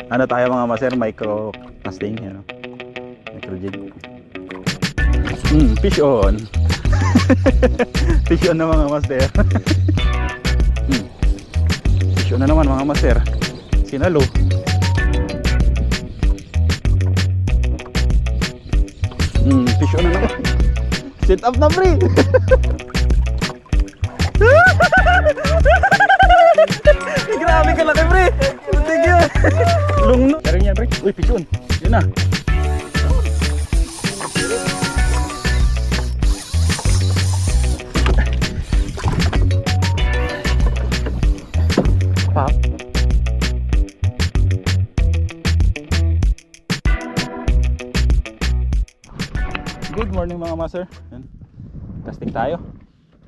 Ano tayo mga master, micro casting, ano? Micro jig. Fish on. Fish on na mga master. Fish on na naman mga master. Sinalo. Fish on na naman. Sit up na pre. Grabe ka laki pre. Butig yun. Lungno. Garing yan pre. Uy, fish on. Yun na. Pop. Good morning mga master. Yan. Casting tayo.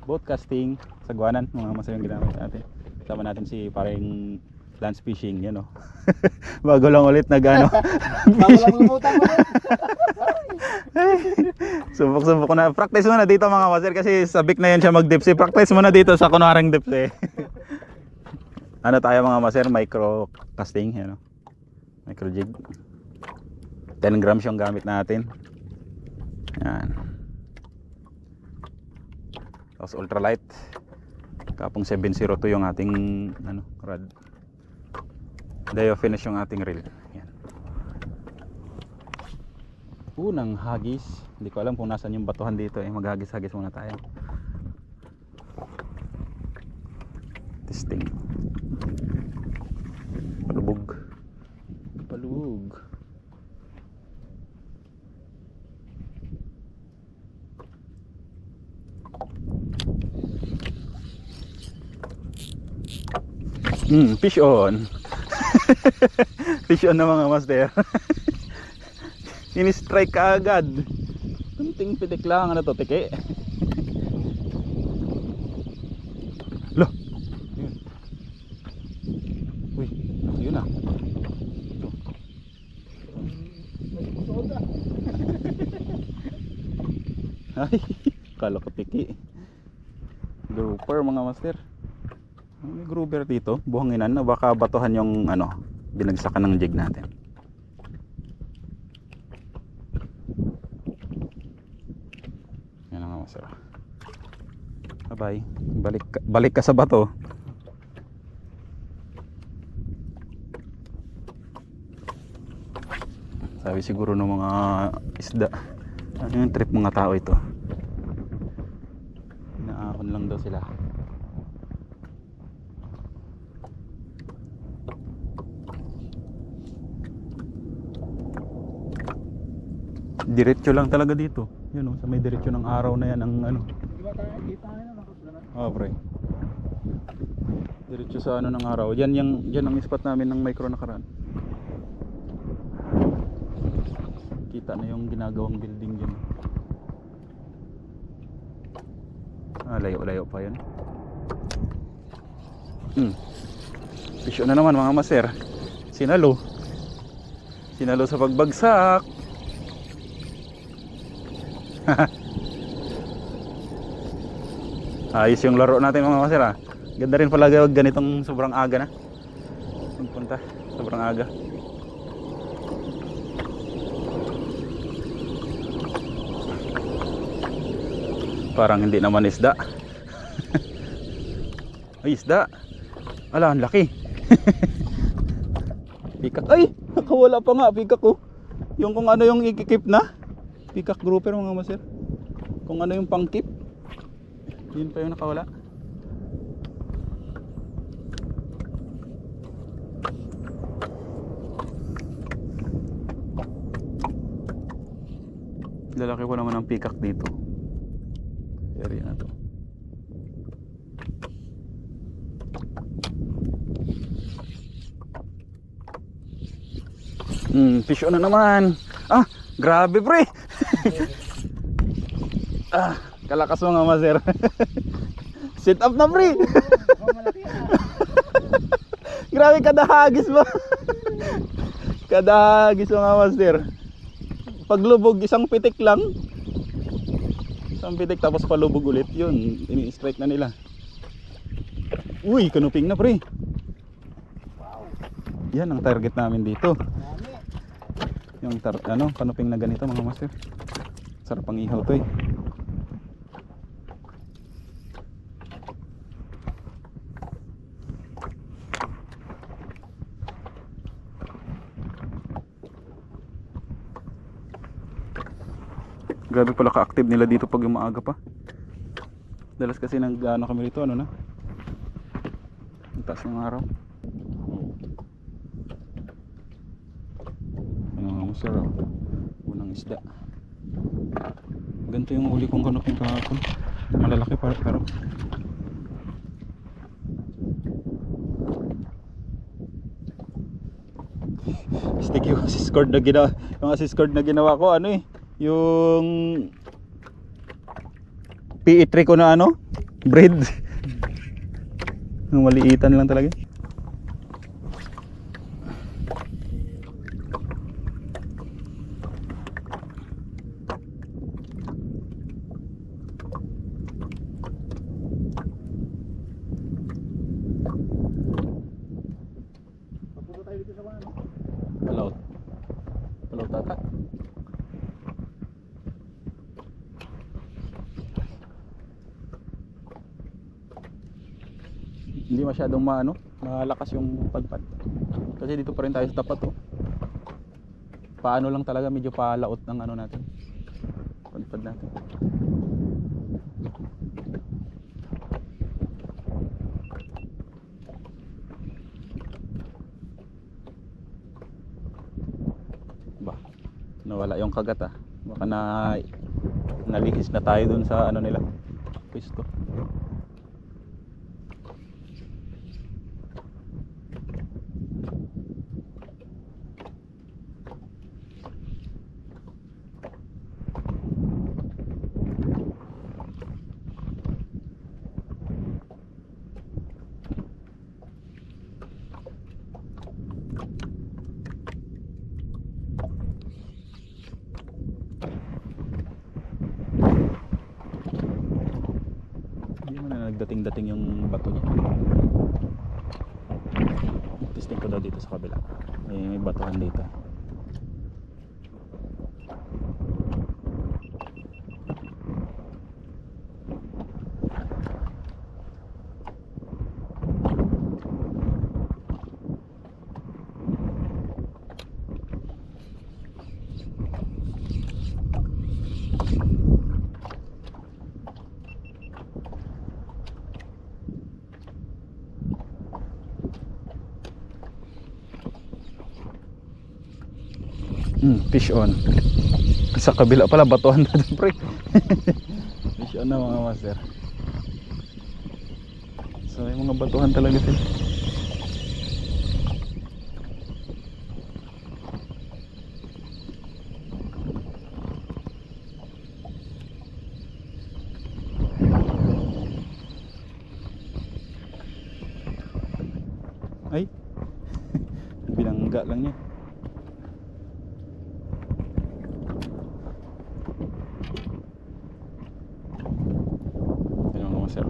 Boat casting. Sagwanan mga master yung ginamit natin. Sama natin si paring Lance Fishing, yan o. Bago lang ulit nag-ano. Bago lang lumutang ulit. Subok-subok ko na. Practice muna dito mga master kasi sabik na yan siya mag-dipsy. Practice muna dito sa kunwarang dipsy. Ano tayo mga master? Micro casting, yan o. Micro jig. 10 grams yung gamit natin. Yan. Tapos ultralight. Kapong 702 yung ating ano, rod. Dio finish yung ating reel. Yan. Unang hagis. Hindi ko alam kung nasan yung batuhan dito eh. Maghagis-hagis muna tayo. Testing. Palubog. Palubog. Fish on. Fish on na mga master. Ini-strike ka agad. Kunting pitik lang. Ano to, tiki? Loh. Yun. Uy, yun na. Ay, kala ko tiki. Grouper mga master. May grouper dito, buhanginan na baka batuhan yung ano, binagsakan ng jig natin. Yan ang masira. Bye bye. Balik ka sa bato. Sabi siguro ng mga isda, ano yung trip mga tao ito? Inaahon lang daw sila. Diretso lang talaga dito. Yun o, sa may diretso ng araw na yan ang ano. Diba tayo kita na nakasalanan? Oh, pre. Diretso sa ano ng araw. Yan ang spot namin ng micro nakaraan. Kita na yung ginagawang building dyan. Layo-layo pa yun. Fish on na naman mga master. Sinalo. Sinalo sa pagbagsak. Ayos yung laro natin mga master ha. Ganda rin pala ganitong sobrang aga na. Punta, sobrang aga. Parang hindi naman isda. Ay, isda. Ala, ang laki. Pikak. Ay, nakawala pa nga pikak ko. Yung kung ano yung ikikip na pikak grouper mga master. Kung ano yung pangkip, yun pa yung nakawala. Lalaki ko naman ang pikak dito. Area na to. Fish on na naman. Ah, grabe pre. Kalakas mga master. Sit up na pre. Grabe kada hagis ba? Kada hagis mga master. Paglubog isang pitik lang. Isang pitik tapos palubog ulit. Yun, ini-strike na nila. Uy, kanuping na pre. Wow. Yan ang target namin dito. Dami. Yung kanuping na ganito mga master. Sarap pang ihaw to eh. Grabe pala ka-active nila dito pag umaaga pa. Dalas kasi nag-ano kami rito, ano na? Ang taas ng araw. Ano nga mo sir, unang isda. Ganito yung uli kong kanuping kahapon. Malalaki pero stick yung assist cord na ginawa. Yung assist cord na ginawa ko ano eh, yung PE3 ko na ano, braid. Yung maliitan lang talaga. Papunta tayo dito sa mga ano. Hello. Hello tata. Hindi masyadong malakas yung padpad. Kasi dito pa rin tayo sa tapat oh. Paano lang talaga medyo palaot ng ano natin. Padpad natin. Ba, nawala yung kagat ah. Baka nalihis na tayo dun sa ano nila. Pwesto. Hindi mo na nagdating-dating yung bato niya. Testing ko daw dito sa kabila. May batuhan dito. Fish on. Sa kabila pala batuhan na dun pre. Fish on na mga master. So may mga batuhan talaga sila. Ay. Binangga lang niya. Sir.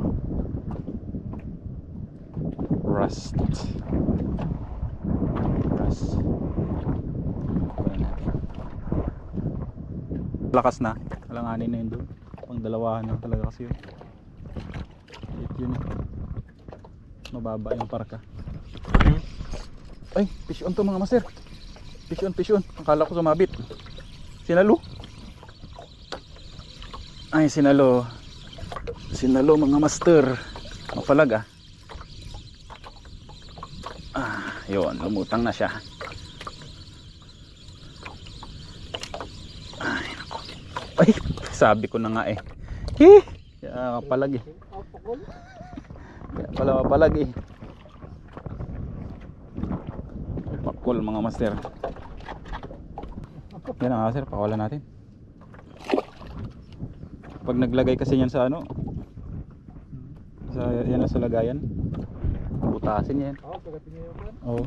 Rust. Lakas na. Alanganin na yun doon. Pang dalawahan na talaga kasi yun. Yun. Mababa yung parka. Ay, fish on to mga master. Fish on. Akala ko sumabit. Sinalo. Ay, sinalo mga master. Mapalag yun, lumutang na siya. Ay, sabi ko na nga eh. Kaya mapalag eh. Kaya pala mapalag eh. Pakul mga master. Yan ang master, pakawalan natin. Pag naglagay kasi yan sa yan sa lagayan, butasin yan. Kagatin niya yung pan. Oo.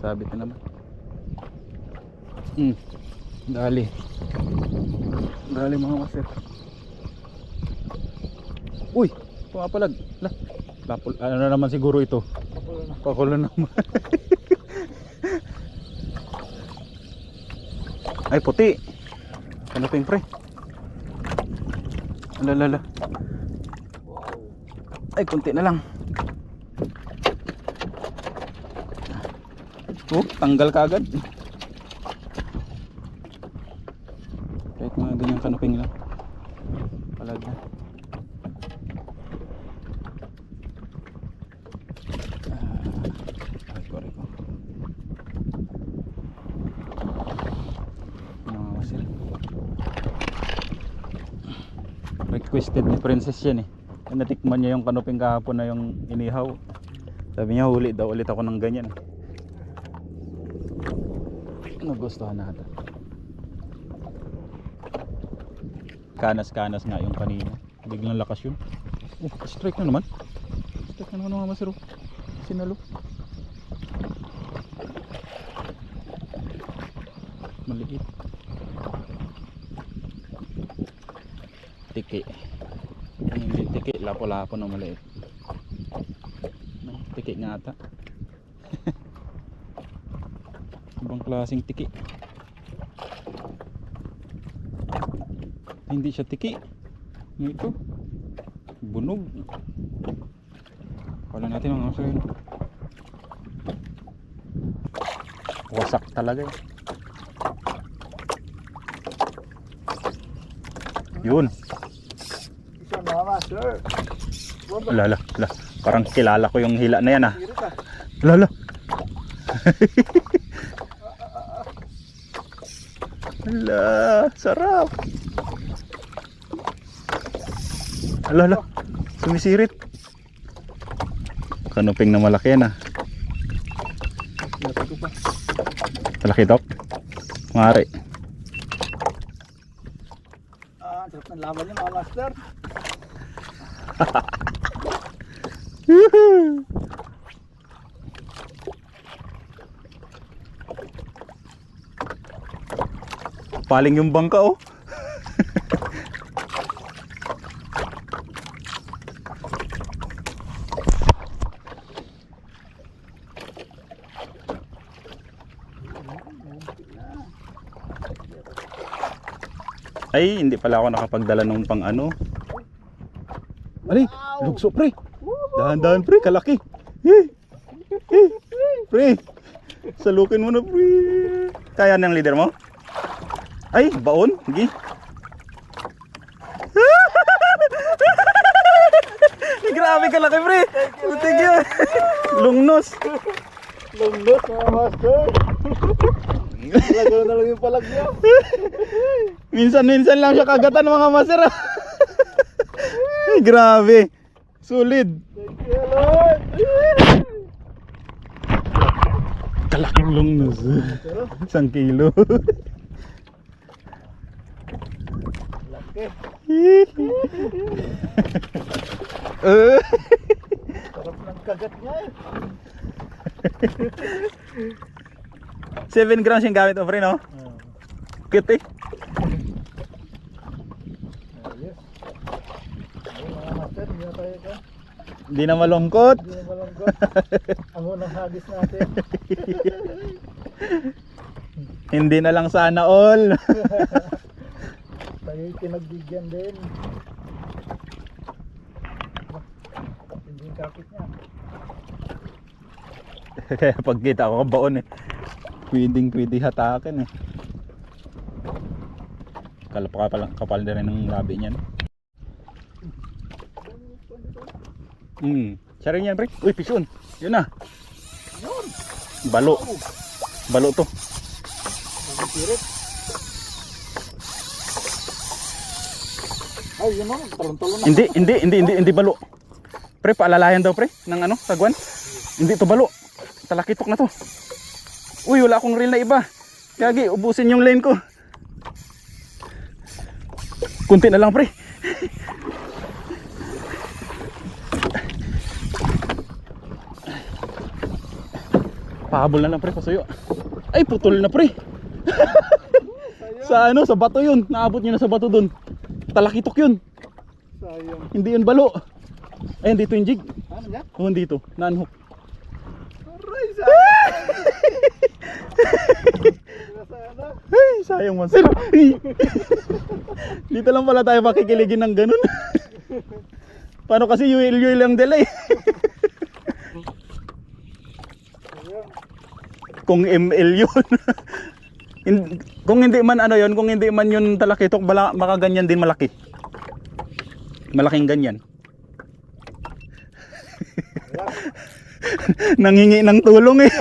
Sabit na naman. Dali. Dali mga master. Uy, pumapalag. Lapol, ano na naman siguro ito? Pakulo naman. Ay, puti. Kanaping pre. Alalala. Ay, kunti na lang. Tanggal ka agad. Kahit mga ganyang kanuping lang. Palag na. Reko. Mga masil. Requested ni Princess yan eh. Natikman niya yung kanuping kahapon na yung inihaw. Sabi niya huli daw ulit ako ng ganyan. Nagustuhan natin. Kanas-kanas nga yung kanina. Biglang lakas yun. Strike na naman. Strike na naman mga masiro. Sinalo. Maliit. Tiki. Hindi tiki. Lapo-lapo na maliit. Tiki nga ata. Ibang klaseng tiki. Hindi siya tiki. Ito. Bunog. Wala natin mga kain. Wasak talaga eh. Yun. Isa na master. Lala. Parang kilala ko yung hila na yan ah. Lala. Ala, sarap. Ala, sumisirit. Kanuping na malaki yan ah. Malaki dok. Mari. Sarap ng laban niya mga master. Paling yung bangka oh. Ay, hindi pala ako nakapagdala nung pang ano. Ay, lugso pre. Dahan-dahan pre, kalaki. Pre, salukin mo na pre. Kaya ng leader mo? Ay, baon? Sige. Grabe kalaki pre. Putik yan. Lungnos. Lunglos mga master. Lagaw na lang yung palag niya. Minsan-minsan lang siya kagatan mga master. Ay, grabe. Solid. Thank you Lord. Kalaking lungnos. 1 kilo. Laki. Sarap ng kagat niya eh. 7 grams yung gamit mo pre no? Cute eh. Ayos. Ayun mga master, hindi na tayo ka. Hindi na malungkot. Hindi na malungkot. Ang unang hagis natin. Hindi na lang sana all. Tayo'y pinagbigyan din. Hindi yung kapit niya. Kaya pagkita ko baon eh. Pwede hatakin eh. Kapal na rin ng labi niyan. Siya rin yan pre. Uy, pison. Yun na. Balo. Balo to. Nagpirit. Ay, yun o. Talon-talon na. Hindi balo. Pre, paalalayan daw pre ng ano, sagwan. Hindi to balo. Talakitok na to. Uy, wala akong reel na iba. Kagi, ubusin yung lane ko. Kunti na lang pre. Pahabol na lang pre, pasuyo. Ay, putol na pre. Sa ano, sa bato yun. Naabot niya na sa bato dun. Talakitok yun. Sayang. Hindi yun balo. Ayun, dito yung jig. Ano yan? Oo, dito. Na-unhook. Aray, sayang. Sana. Ay, sayang man sir. Dito lang pala tayo makikiligin ng ganun. Paano kasi UL lang delay? Sayang. Kung ML yun. Kung hindi man ano yun, kung hindi man yun talakitok, baka ganyan din malaki. Malaking ganyan. Nangingi ng tulong eh.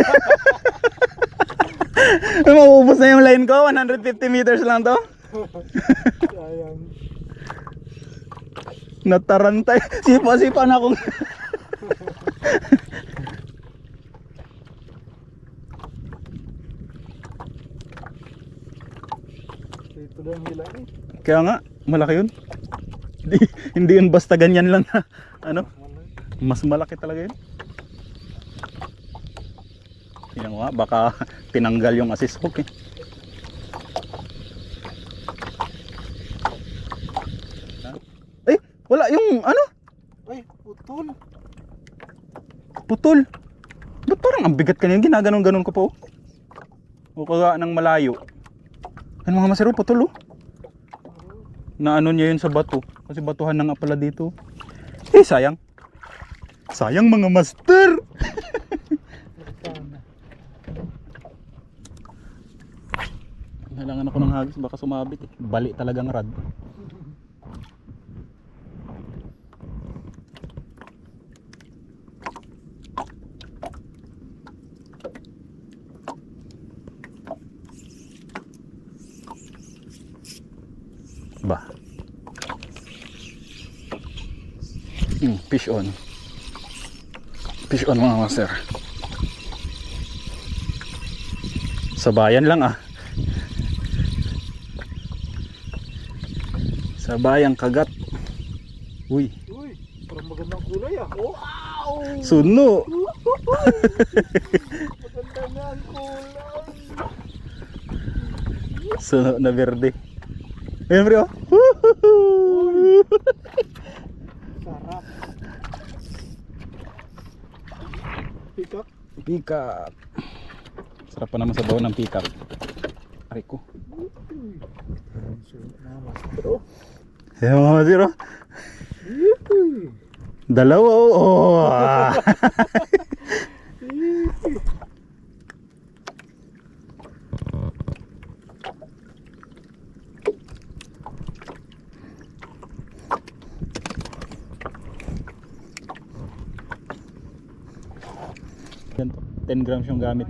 Mauubos na yung line ko, 150 meters lang to. Sayang. Natarantay. Sipa-sipa na akong Ito daw ang hila eh. Kaya nga, malaki yun. Hindi yun basta ganyan lang na ano, mas malaki talaga yun. Tingnan ko nga, baka tinanggal yung assist hook eh. Eh, wala yung ano, Ay, putol. putol. Ba't parang ang bigat kanina, ginaganon-ganon ko po. O kaga ng malayo. Ano mga masero, putol oh. Na ano niya yun sa bato. Kasi batuhan na nga pala dito. Eh, sayang. Sayang mga master. Sana. Kailangan ako ng hagis, baka sumabit eh. Bali talagang rad. Ba. Fish on. Fish on mga master. Sabayan lang ah. Sabayang kagat. Uy, Uy, parang magandang kulay ah. Wow! suno. Maganda nga ang kulay. Suno na verde. Ayun bro. Sarap. Pikak. Pikak. Sarap pa naman sa baon ng pikak. Aray ko. Ayun mga masiro. Dalawa oh. Ganito, 10 grams yung gamit.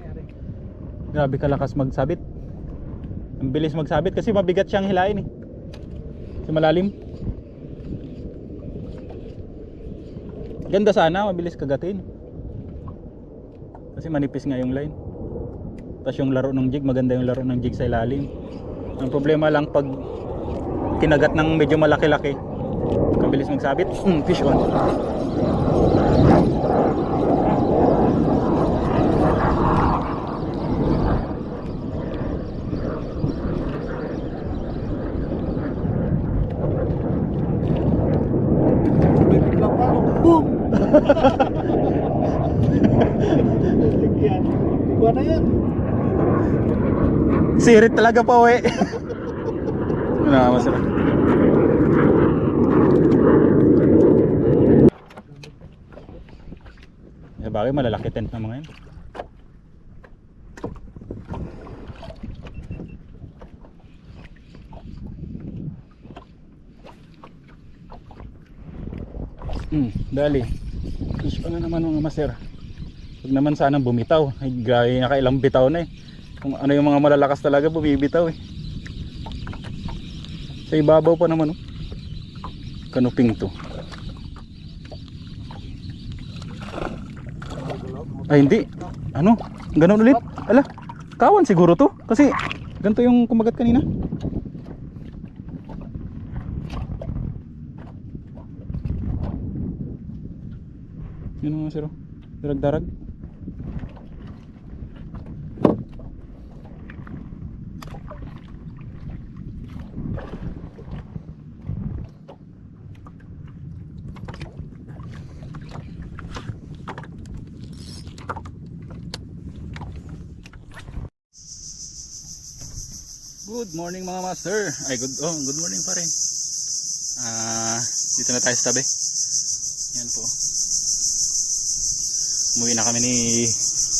Grabe kalakas magsabit. Ang bilis magsabit kasi mabigat siyang hilain eh. Kasi malalim. Ganda sana, mabilis kagatin. Kasi manipis nga yung line. Tapos yung laro ng jig, maganda yung laro ng jig sa ilalim. Ang problema lang pag kinagat ng medyo malaki-laki, mabilis magsabit. Fish on. May bigla pa no. Boom! Yan. Iba na yan. Sirit talaga pa we. Masarap. Bagay malalaki tent ng mga yun. Dali. Fish pa na naman mga master. Huwag naman sanang bumitaw. Ay gaya nakailang bitaw na eh. Kung ano yung mga malalakas talaga bumibitaw eh. Sa ibabaw pa naman oh. Kanuping to. Ay hindi. Ano? Ganun ulit? Ala, kawan siguro to. Kasi ganito yung kumagat kanina. Yun mga siro. Darag-darag. Good morning mga master. Ay good morning pa rin. Dito na tayo sa tabi. Yan po. Umuwi na kami ni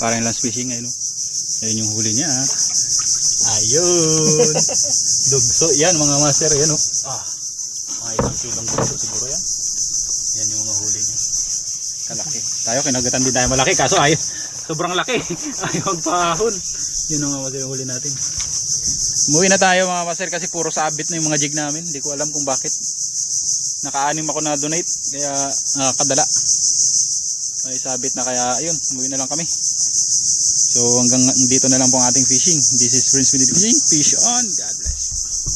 parang Lance Fishing ngayon. Ayun yung huli niya. Ayun. Dugso. Yan mga master. Yan mga isang kilong dugso siguro yan. Yan yung mga huli niya. Kalaki. Tayo kinagatan din tayo malaki. Kaso sobrang laki. Ayaw magpahon. Yun ang mga master yung huli natin. Umuwi na tayo mga master kasi puro sabit na yung mga jig namin. Hindi ko alam kung bakit. Naka-anim ako na donate. Kaya kadala. Ay sabit na kaya ayun. Umuwi na lang kami. So hanggang dito na lang po ang ating fishing. This is Prince Philip Fishing. Fish on guys.